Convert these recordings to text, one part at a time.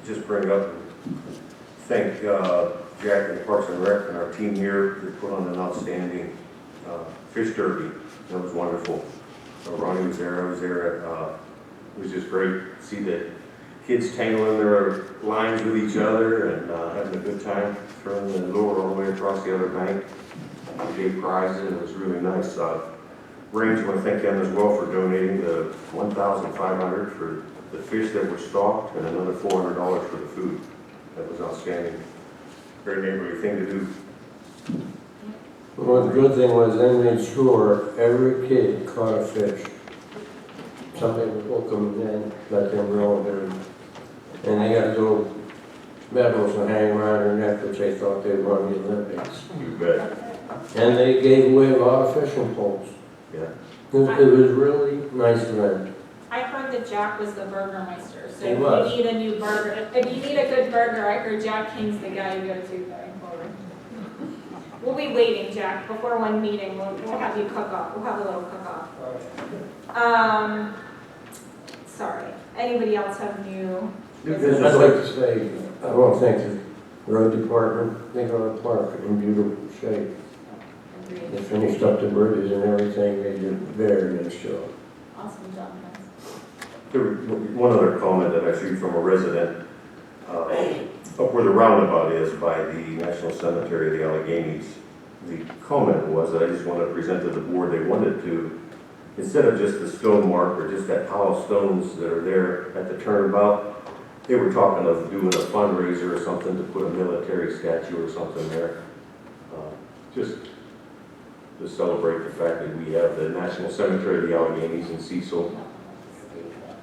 just bring up and thank Jack and Parks and Rec and our team here that put on an outstanding fish derby. That was wonderful. Ronnie was there, I was there. It was just great to see the kids tangling their lines with each other and having a good time, throwing the lure all the way across the other bank. We gave prizes, and it was really nice. Range, I want to thank them as well for donating the $1,500 for the fish that were stocked and another $400 for the food. That was outstanding. Very neighborly thing to do. Well, the good thing was they made sure every kid caught a fish. Somebody would hook them and let them roll there. And they got little medals to hang around their neck, which they thought they won the Olympics. You bet. And they gave away a lot of fishing poles. Yeah. It was really nice event. I heard that Jack was the Burgermeister, so He if was. you need a new burger, if you need a good burger, I heard Jack King's the guy you go to going forward. We'll be waiting, Jack, before one meeting, we'll have you cook up, we'll have a little cook off. Sorry, anybody else have new? I'd like to say, I want to thank the road department. They got our park in beautiful shape. They finished up the bridges and everything. They did a very nice job. Awesome job, guys. There was one other comment that I received from a resident up where the roundabout is by the National Cemetery of the Alleghenies. The comment was that I just want to present to the board, they wanted to, instead of just the stone mark or just that pile of stones that are there at the turnabout, they were talking of doing a fundraiser or something to put a military statue or something there. Just to celebrate the fact that we have the National Cemetery of the Alleghenies in Cecil.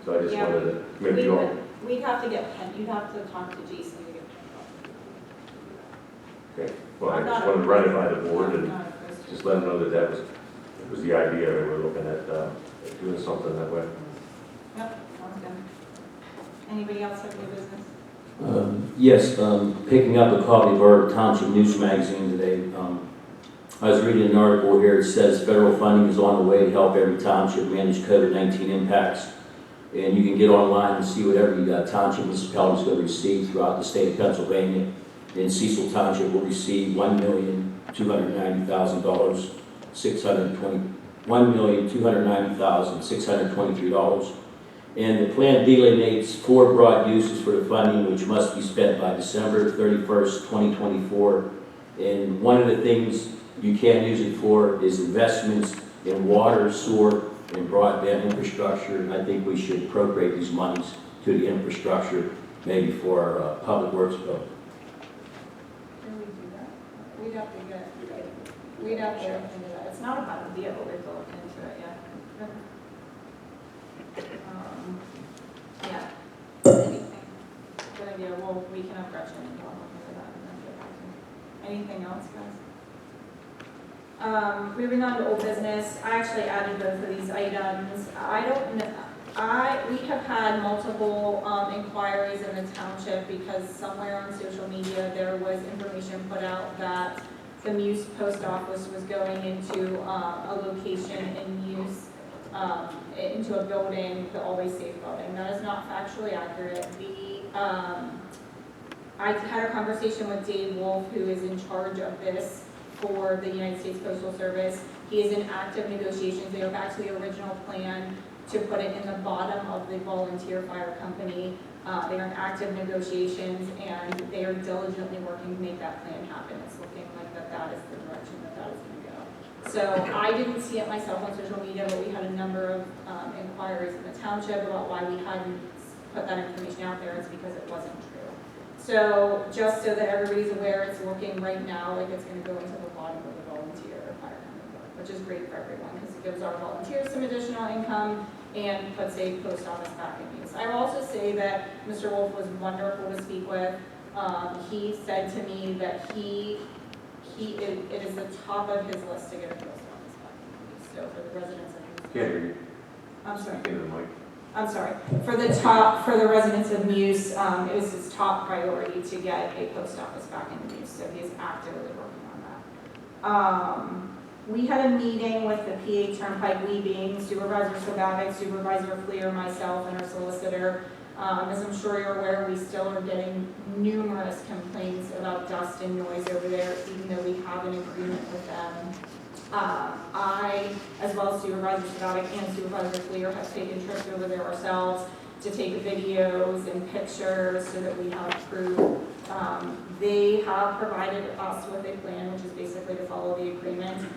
So I just wanted to maybe you all. We'd have to get Pen, you'd have to talk to Jason to get Pen. Okay. Well, I just wanted to run it by the board and just let them know that that was the idea. They were looking at doing something that way. Yep, sounds good. Anybody else have new business? Yes, picking up a copy of our Township News magazine today. I was reading an article here. It says federal funding is on the way to help every township manage COVID-19 impacts. And you can get online and see what every township municipality is going to receive throughout the state of Pennsylvania. And Cecil Township will receive $1,290,623. $1,290,623. And the plan delineates 4 broad uses for the funding, which must be spent by December 31st, 2024. And one of the things you can use it for is investments in water, sewer, and broadband infrastructure. And I think we should appropriate these monies to the infrastructure, maybe for our public works bill. Can we do that? We'd have to look into that. It's not a bad idea, but we have to look into it, yeah. Yeah. Anything? Good idea. Well, we can have Gretchen and we'll look into that and then get back to you. Anything else, guys? Moving on to old business. I actually added both of these items. I don't know. We have had multiple inquiries in the township because somewhere on social media there was information put out that the Muse post office was going into a location in Muse, into a building, the Always Safe building. That is not factually accurate. I had a conversation with Dave Wolf, who is in charge of this for the United States Postal Service. He is in active negotiations. They go back to the original plan to put it in the bottom of the volunteer fire company. They are in active negotiations and they are diligently working to make that plan happen. It's looking like that is the direction that is going to go. So I didn't see it myself on social media, but we had a number of inquiries in the township about why we hadn't put that information out there. It's because it wasn't true. So just so that everybody's aware, it's looking right now like it's going to go into the bottom of the volunteer fire company, which is great for everyone because it gives our volunteers some additional income and puts a post office back in use. I will also say that Mr. Wolf was wonderful to speak with. He said to me that it is the top of his list to get a post office back in use. So for the residents of Muse. I'm sorry. I'm sorry. For the residents of Muse, it was his top priority to get a post office back in use. So he is actively working on that. We had a meeting with the PA Turnpike, we being Supervisor Sobavic, Supervisor Fleer, myself, and our solicitor. As I'm sure you're aware, we still are getting numerous complaints about dust and noise over there, even though we have an agreement with them. I, as well as Supervisor Sadovik and Supervisor Clear, have taken trips over there ourselves to take videos and pictures so that we have proof. They have provided us with a plan, which is basically to follow the agreement.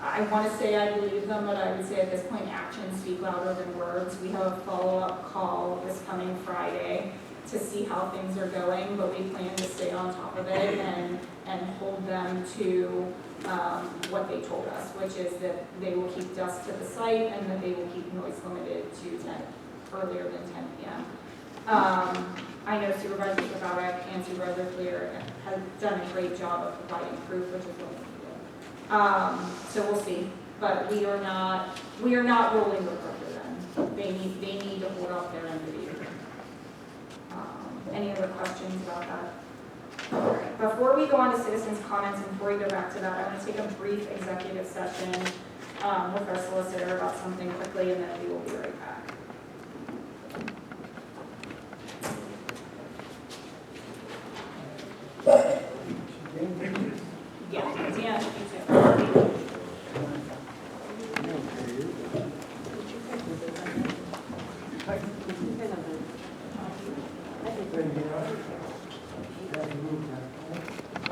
I want to say I believe them, but I would say at this point, actions speak louder than words. We have a follow-up call this coming Friday to see how things are going, but we plan to stay on top of it and hold them to what they told us, which is that they will keep dust to the site and that they will keep noise limited to earlier than 10 p.m. I know Supervisor Sadovik and Supervisor Clear have done a great job of providing proof, which is what we do. So we'll see, but we are not rolling over for them. They need to hold off their end of the year. Any other questions about that? All right. Before we go on to citizens' comments and before we go back to that, I want to take a brief executive session with our solicitor about something quickly, and then we will be right back. Yeah, Dan, you too. Hi.